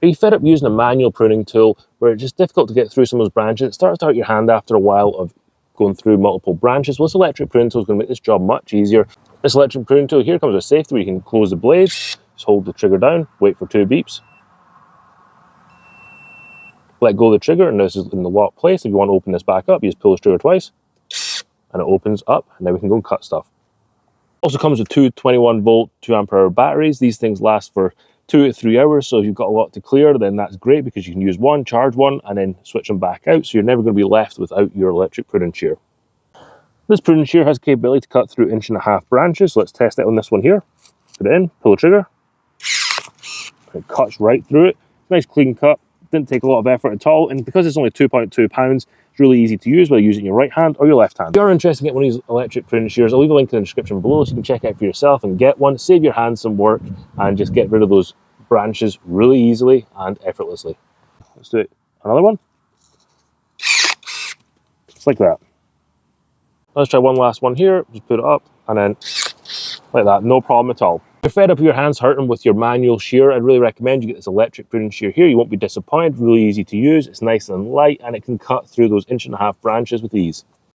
If you fed up using a manual pruning tool where it's just difficult to get through some of those branches, it starts to hurt your hand after a while of going through multiple branches, well, this electric pruning tool is going to make this job much easier. This electric pruning tool here comes with safety where you can close the blade, just hold the trigger down, wait for 2 beeps, let go of the trigger, and this is in the lock place. If you want to open this back up, you just pull the trigger twice, and it opens up, and then we can go and cut stuff. Also comes with 2 21-volt, 2-ampere-hour batteries. These things last for 2 to 3 hours, so if you've got a lot to clear, then that's great because you can use one, charge one, and then switch them back out, so you're never going to be left without your electric pruning shear. This pruning shear has the capability to cut through 1.5-inch branches, so let's test it on this one here. Put it in, pull the trigger, it cuts right through it. Nice clean cut, didn't take a lot of effort at all, and because it's only 2.2 pounds, it's really easy to use, whether you're using your right hand or your left hand. If you're interested in getting one of these electric pruning shears, I'll leave a link in the description below so you can check it out for yourself and get one. Save your hands some work and just get rid of those branches really easily and effortlessly. Let's do it. Another one. Just like that. Let's try one last one here. Just put it up and then like that. No problem at all. If you're fed up with your hands hurting with your manual shear, I'd really recommend you get this electric pruning shear here. You won't be disappointed. Really easy to use. It's nice and light and it can cut through those 1.5-inch branches with ease.